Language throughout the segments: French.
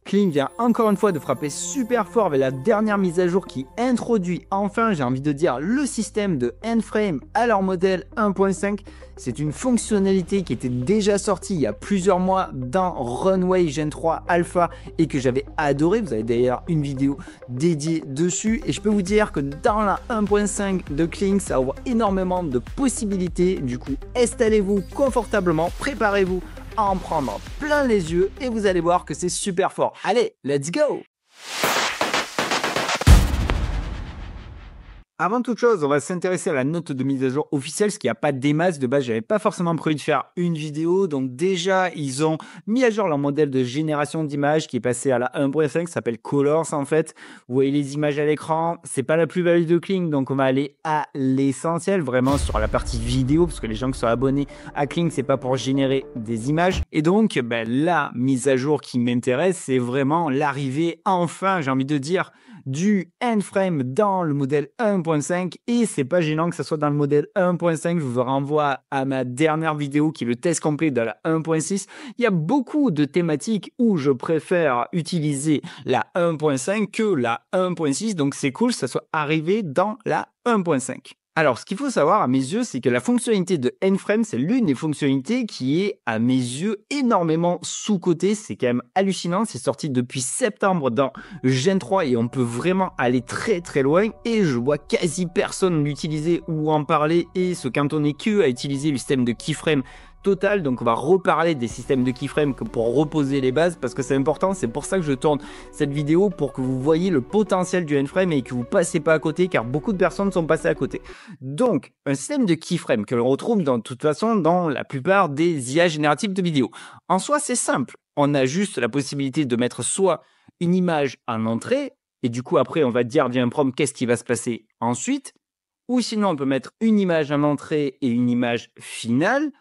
Kling vient encore une fois de frapper super fort avec la dernière mise à jour qui introduit enfin, j'ai envie de dire, le système de N-Frame à leur modèle 1.5. C'est une fonctionnalité qui était déjà sortie il y a plusieurs mois dans Runway Gen 3 Alpha et que j'avais adoré. Vous avez d'ailleurs une vidéo dédiée dessus et je peux vous dire que dans la 1.5 de Kling, ça ouvre énormément de possibilités. Du coup, installez-vous confortablement, préparez-vous à en prendre plein les yeux et vous allez voir que c'est super fort. Allez, let's go! Avant toute chose, on va s'intéresser à la note de mise à jour officielle, parce qu'il n'y a pas des masses. De base, j'avais pas forcément prévu de faire une vidéo. Donc déjà, ils ont mis à jour leur modèle de génération d'images qui est passé à la 1.5, ça s'appelle Colors en fait. Vous voyez les images à l'écran, c'est pas la plus-value de Kling, donc on va aller à l'essentiel, vraiment sur la partie vidéo, parce que les gens qui sont abonnés à Kling, c'est pas pour générer des images. Et donc, la mise à jour qui m'intéresse, c'est vraiment l'arrivée, enfin, j'ai envie de dire, du N-Frame dans le modèle 1.5 et c'est pas gênant que ça soit dans le modèle 1.5. Je vous renvoie à ma dernière vidéo qui est le test complet de la 1.6. Il y a beaucoup de thématiques où je préfère utiliser la 1.5 que la 1.6, donc c'est cool que ça soit arrivé dans la 1.5. Alors, ce qu'il faut savoir à mes yeux, c'est que la fonctionnalité de N-Frame, c'est l'une des fonctionnalités qui est, à mes yeux, énormément sous-cotée. C'est quand même hallucinant. C'est sorti depuis septembre dans Gen 3 et on peut vraiment aller très très loin. Et je vois quasi personne l'utiliser ou en parler et se cantonner que à utiliser le système de keyframe total. Donc on va reparler des systèmes de keyframe pour reposer les bases parce que c'est important. C'est pour ça que je tourne cette vidéo, pour que vous voyez le potentiel du N-Frame et que vous passez pas à côté, car beaucoup de personnes sont passées à côté. Donc un système de keyframe que l'on retrouve de toute façon dans la plupart des IA génératives de vidéos. En soi, c'est simple. On a juste la possibilité de mettre soit une image en entrée et du coup après on va dire via un prompt qu'est-ce qui va se passer ensuite, ou sinon on peut mettre une image en entrée et une image finale.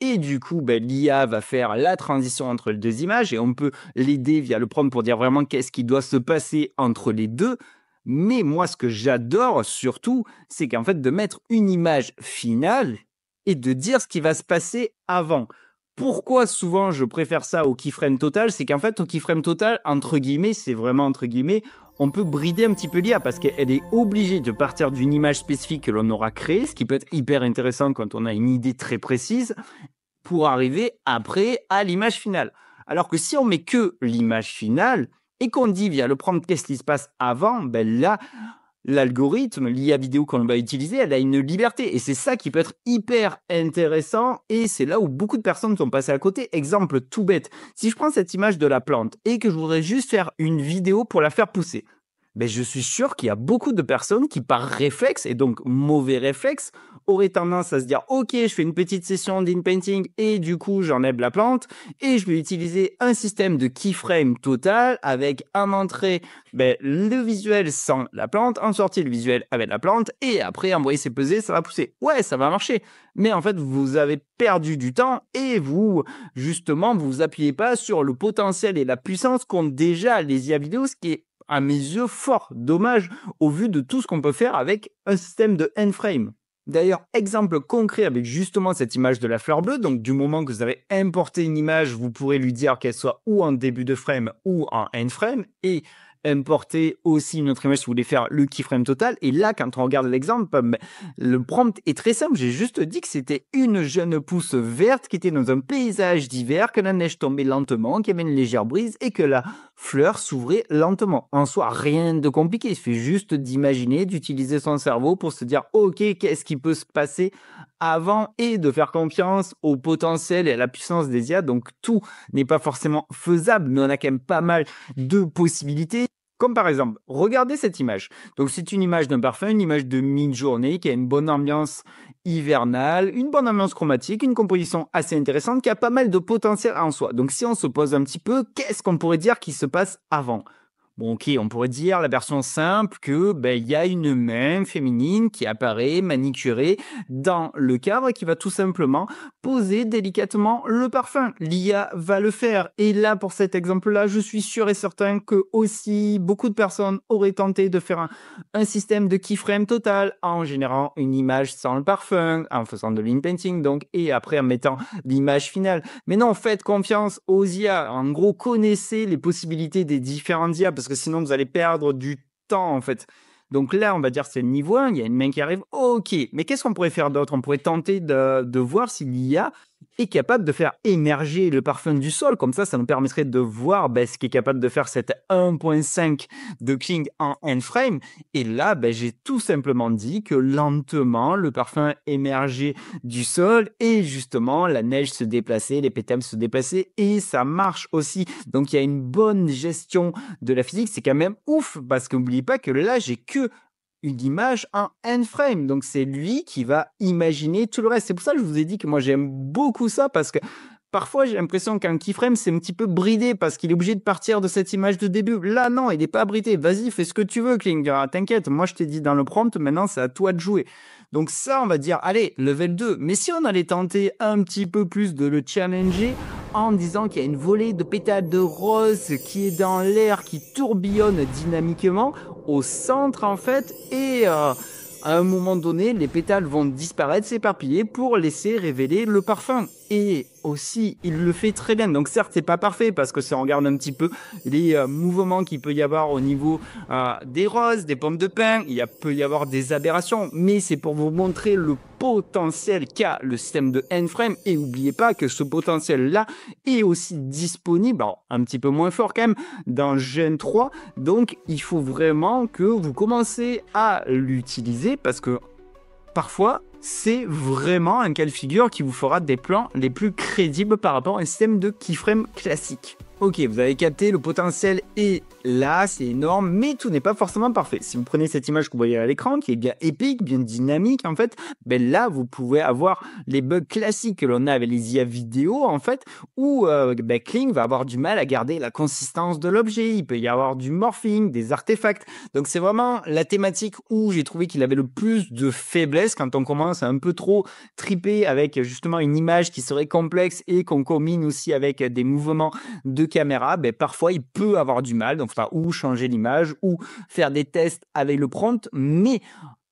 Et du coup, l'IA va faire la transition entre les deux images et on peut l'aider via le prompt pour dire vraiment qu'est-ce qui doit se passer entre les deux. Mais moi, ce que j'adore surtout, c'est qu'en fait, de mettre une image finale et de dire ce qui va se passer avant. Pourquoi souvent je préfère ça au keyframe total? C'est qu'en fait, au keyframe total, entre guillemets, c'est vraiment entre guillemets, on peut brider un petit peu l'IA parce qu'elle est obligée de partir d'une image spécifique que l'on aura créée, ce qui peut être hyper intéressant quand on a une idée très précise, pour arriver après à l'image finale. Alors que si on met que l'image finale et qu'on dit via le prompt qu'est-ce qui se passe avant, là, l'algorithme, l'IA vidéo qu'on va utiliser, elle a une liberté. Et c'est ça qui peut être hyper intéressant. Et c'est là où beaucoup de personnes sont passées à côté. Exemple tout bête. Si je prends cette image de la plante et que je voudrais juste faire une vidéo pour la faire pousser, je suis sûr qu'il y a beaucoup de personnes qui, par réflexe, et donc mauvais réflexe, auraient tendance à se dire « Ok, je fais une petite session d'inpainting et du coup, j'enlève la plante et je vais utiliser un système de keyframe total avec en entrée le visuel sans la plante, en sortie le visuel avec la plante et après, envoyer ses pesées, ça va pousser. » Ouais, ça va marcher. Mais en fait, vous avez perdu du temps et vous vous appuyez pas sur le potentiel et la puissance qu'ont déjà les IA vidéo, ce qui est à mes yeux fort dommage au vu de tout ce qu'on peut faire avec un système de N-Frame. D'ailleurs, exemple concret avec justement cette image de la fleur bleue, donc du moment que vous avez importé une image, vous pourrez lui dire qu'elle soit ou en début de frame ou en N-Frame et importer aussi une autre image si vous voulez faire le keyframe total. Et là, quand on regarde l'exemple, le prompt est très simple. J'ai juste dit que c'était une jeune pousse verte qui était dans un paysage d'hiver, que la neige tombait lentement, qu'il y avait une légère brise et que la fleur s'ouvrait lentement. En soi, rien de compliqué. Il suffit juste d'imaginer, d'utiliser son cerveau pour se dire « Ok, qu'est-ce qui peut se passer avant ?» et de faire confiance au potentiel et à la puissance des IA. Donc, tout n'est pas forcément faisable, mais on a quand même pas mal de possibilités. Comme par exemple, regardez cette image. Donc c'est une image d'un parfum, une image de mi-journée qui a une bonne ambiance hivernale, une bonne ambiance chromatique, une composition assez intéressante qui a pas mal de potentiel en soi. Donc si on se pose un petit peu, qu'est-ce qu'on pourrait dire qui se passe avant ? Bon, ok, on pourrait dire la version simple que ben, il y a une main féminine qui apparaît manicurée dans le cadre et qui va tout simplement poser délicatement le parfum. L'IA va le faire. Et là, pour cet exemple-là, je suis sûr et certain que aussi beaucoup de personnes auraient tenté de faire un système de keyframe total en générant une image sans le parfum, en faisant de l'inpainting donc, et après en mettant l'image finale. Mais non, faites confiance aux IA. En gros, connaissez les possibilités des différentes IA parce que sinon vous allez perdre du temps en fait. Donc là, on va dire c'est le niveau 1, il y a une main qui arrive, ok. Mais qu'est-ce qu'on pourrait faire d'autre? On pourrait tenter de voir si l'IA est capable de faire émerger le parfum du sol. Comme ça nous permettrait de voir ce qu'est capable de faire cette 1.5 de Kling en end-frame. Et là, j'ai tout simplement dit que lentement, le parfum émergeait du sol et justement, la neige se déplaçait, les pétales se déplaçaient et ça marche aussi. Donc, il y a une bonne gestion de la physique. C'est quand même ouf parce qu'oubliez pas que là, j'ai que une image en end frame. Donc, c'est lui qui va imaginer tout le reste. C'est pour ça que je vous ai dit que moi, j'aime beaucoup ça parce que parfois, j'ai l'impression qu'un keyframe, c'est un petit peu bridé parce qu'il est obligé de partir de cette image de début. Là, non, il n'est pas bridé. Vas-y, fais ce que tu veux, Kling. T'inquiète, moi, je t'ai dit dans le prompt, maintenant, c'est à toi de jouer. Donc ça, on va dire, allez, level 2. Mais si on allait tenter un petit peu plus de le challenger en disant qu'il y a une volée de pétales de rose qui est dans l'air, qui tourbillonne dynamiquement au centre, en fait, et à un moment donné, les pétales vont disparaître, s'éparpiller pour laisser révéler le parfum. Et aussi, il le fait très bien. Donc certes, c'est pas parfait parce que si on regarde un petit peu les mouvements qu'il peut y avoir au niveau des roses, des pommes de pin, peut y avoir des aberrations, mais c'est pour vous montrer le potentiel qu'a le système de end-frame. Et n'oubliez pas que ce potentiel-là est aussi disponible, alors, un petit peu moins fort quand même, dans Gen 3. Donc, il faut vraiment que vous commencez à l'utiliser parce que parfois, c'est vraiment un cas de figure qui vous fera des plans les plus crédibles par rapport à un système de keyframe classique. Ok, vous avez capté, le potentiel est là, c'est énorme, mais tout n'est pas forcément parfait. Si vous prenez cette image que vous voyez à l'écran, qui est bien épique, bien dynamique, en fait, là, vous pouvez avoir les bugs classiques que l'on a avec les IA vidéo, en fait, où Kling va avoir du mal à garder la consistance de l'objet. Il peut y avoir du morphing, des artefacts. Donc, c'est vraiment la thématique où j'ai trouvé qu'il avait le plus de faiblesse quand on commence à un peu trop triper avec justement une image qui serait complexe et qu'on combine aussi avec des mouvements de caméra, parfois il peut avoir du mal, donc ou changer l'image ou faire des tests avec le prompt, mais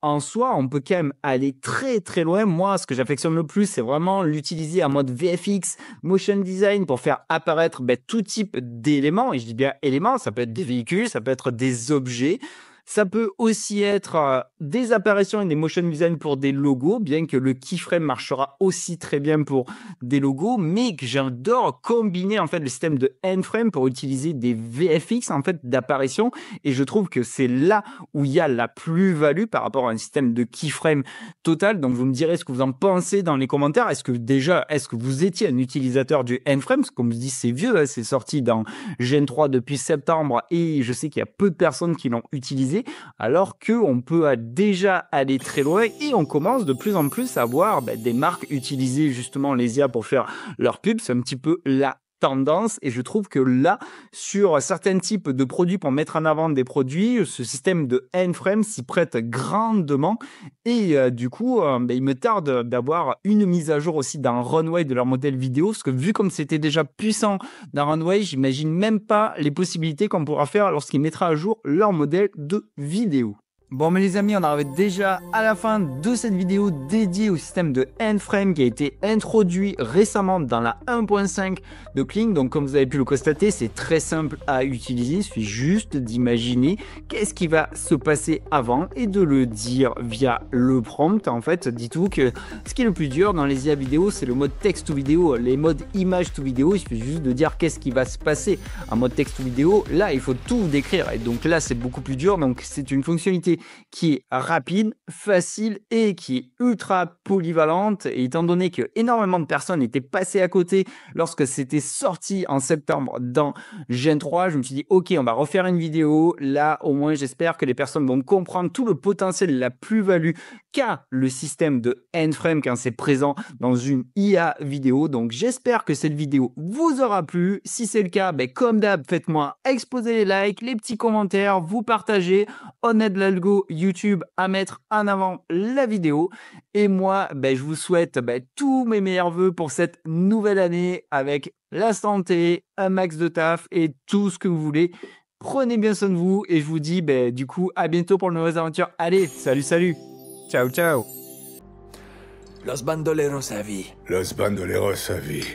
en soi, on peut quand même aller très très loin. Moi, ce que j'affectionne le plus, c'est vraiment l'utiliser en mode VFX, motion design pour faire apparaître tout type d'éléments. Et je dis bien éléments, ça peut être des véhicules, ça peut être des objets. Ça peut aussi être des apparitions et des motion design pour des logos, bien que le keyframe marchera aussi très bien pour des logos, mais que j'adore combiner en fait le système de end-frame pour utiliser des VFX en fait d'apparition. Et je trouve que c'est là où il y a la plus-value par rapport à un système de keyframe total. Donc vous me direz ce que vous en pensez dans les commentaires. Est-ce que vous étiez un utilisateur du end-frame? Parce que comme je dis, c'est vieux, hein, c'est sorti dans Gen 3 depuis septembre et je sais qu'il y a peu de personnes qui l'ont utilisé. Alors qu'on peut déjà aller très loin et on commence de plus en plus à voir des marques utiliser justement les IA pour faire leur pub. C'est un petit peu la tendance et je trouve que là, sur certains types de produits, pour mettre en avant des produits, ce système de end-frame s'y prête grandement et du coup, il me tarde d'avoir une mise à jour aussi dans Runway de leur modèle vidéo parce que vu comme c'était déjà puissant dans Runway, j'imagine même pas les possibilités qu'on pourra faire lorsqu'il mettra à jour leur modèle de vidéo. Bon mais les amis, on arrive déjà à la fin de cette vidéo dédiée au système de end-frame qui a été introduit récemment dans la 1.5 de Kling. Donc comme vous avez pu le constater, c'est très simple à utiliser, il suffit juste d'imaginer qu'est-ce qui va se passer avant et de le dire via le prompt. En fait, dites-vous que ce qui est le plus dur dans les IA vidéo, c'est le mode texte to vidéo. Les modes image to vidéo, il suffit juste de dire qu'est-ce qui va se passer en mode texte to vidéo. Là, il faut tout décrire et donc là, c'est beaucoup plus dur. Donc c'est une fonctionnalité qui est rapide, facile et qui est ultra polyvalente. Et étant donné que énormément de personnes étaient passées à côté lorsque c'était sorti en septembre dans Gen 3, je me suis dit, OK, on va refaire une vidéo. Là, au moins, j'espère que les personnes vont comprendre tout le potentiel et la plus-value qu'a le système de N-Frame quand c'est présent dans une IA vidéo. Donc, j'espère que cette vidéo vous aura plu. Si c'est le cas, comme d'hab, faites-moi exploser les likes, les petits commentaires, vous partagez. On aide l'algo YouTube à mettre en avant la vidéo. Et moi, je vous souhaite tous mes meilleurs vœux pour cette nouvelle année avec la santé, un max de taf et tout ce que vous voulez. Prenez bien soin de vous et je vous dis du coup à bientôt pour de nouvelles aventures. Allez, salut. Ciao. Los bandoleros à vie. Los bandoleros à vie.